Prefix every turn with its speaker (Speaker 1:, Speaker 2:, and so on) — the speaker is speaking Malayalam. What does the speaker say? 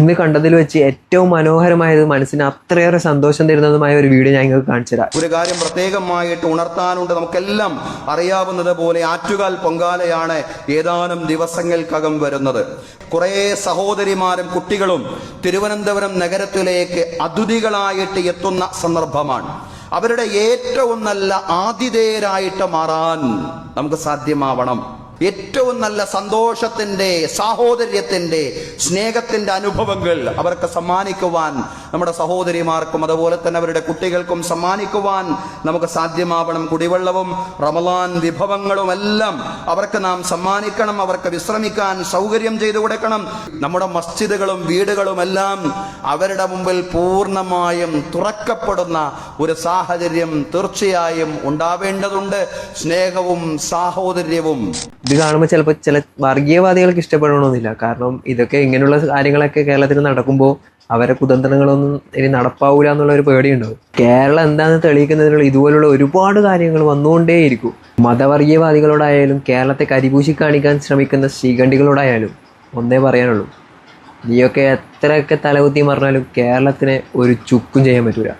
Speaker 1: ഇന്ന് കണ്ടതിൽ വെച്ച് ഏറ്റവും മനോഹരമായത്, മനസ്സിന് അത്രയേറെ സന്തോഷം തരുന്നതുമായ ഒരു വീഡിയോ ഞാൻ നിങ്ങൾക്ക് കാണിച്ചു തരാം.
Speaker 2: ഒരു കാര്യം പ്രത്യേകമായിട്ട് ഉണർത്താനുണ്ട്. നമുക്കെല്ലാം അറിയാവുന്നത് പോലെ ആറ്റുകാൽ പൊങ്കാലയാണ് ഏതാനും ദിവസങ്ങൾക്കകം വരുന്നത്. കുറേ സഹോദരിമാരും കുട്ടികളും തിരുവനന്തപുരം നഗരത്തിലേക്ക് അതിഥികളായിട്ട് എത്തുന്ന സന്ദർഭമാണ്. അവരുടെ ഏറ്റവും നല്ല ആതിഥേയരായിട്ട് മാറാൻ നമുക്ക് സാധ്യമാവണം. ഏറ്റവും നല്ല സന്തോഷത്തിന്റെ, സാഹോദര്യത്തിന്റെ, സ്നേഹത്തിന്റെ അനുഭവങ്ങൾ അവർക്ക് സമ്മാനിക്കുവാൻ, നമ്മുടെ സഹോദരിമാർക്കും അതുപോലെ തന്നെ അവരുടെ കുട്ടികൾക്കും സമ്മാനിക്കുവാൻ നമുക്ക് സാധ്യമാവണം. കുടിവെള്ളവും റമളാൻ വിഭവങ്ങളും എല്ലാം അവർക്ക് നാം സമ്മാനിക്കണം. അവർക്ക് വിശ്രമിക്കാൻ സൗകര്യം ചെയ്തു കൊടുക്കണം. നമ്മുടെ മസ്ജിദുകളും വീടുകളും എല്ലാം അവരുടെ മുമ്പിൽ പൂർണ്ണമായും തുറക്കപ്പെടുന്ന ഒരു സാഹചര്യം തീർച്ചയായും ഉണ്ടാവേണ്ടതുണ്ട്. സ്നേഹവും സാഹോദര്യവും.
Speaker 1: ഇത് കാണുമ്പോൾ ചിലപ്പോൾ ചില വർഗീയവാദികൾക്ക് ഇഷ്ടപ്പെടണമെന്നില്ല. കാരണം ഇതൊക്കെ ഇങ്ങനെയുള്ള കാര്യങ്ങളൊക്കെ കേരളത്തിൽ നടക്കുമ്പോൾ അവരെ കുതന്ത്രങ്ങളൊന്നും ഇനി നടപ്പാവൂല എന്നുള്ള ഒരു പേടിയുണ്ടാവും. കേരളം എന്താണെന്ന് തെളിയിക്കുന്നതിനുള്ള ഇതുപോലുള്ള ഒരുപാട് കാര്യങ്ങൾ വന്നുകൊണ്ടേയിരിക്കും. മതവർഗീയവാദികളോടായാലും കേരളത്തെ കരിപൂശി കാണിക്കാൻ ശ്രമിക്കുന്ന ശ്രീകണ്ഠികളോടായാലും ഒന്നേ പറയാനുള്ളൂ, നീയൊക്കെ എത്രയൊക്കെ തലകുത്തി പറഞ്ഞാലും കേരളത്തിനെ ഒരു ചുക്കും ചെയ്യാൻ പറ്റൂല.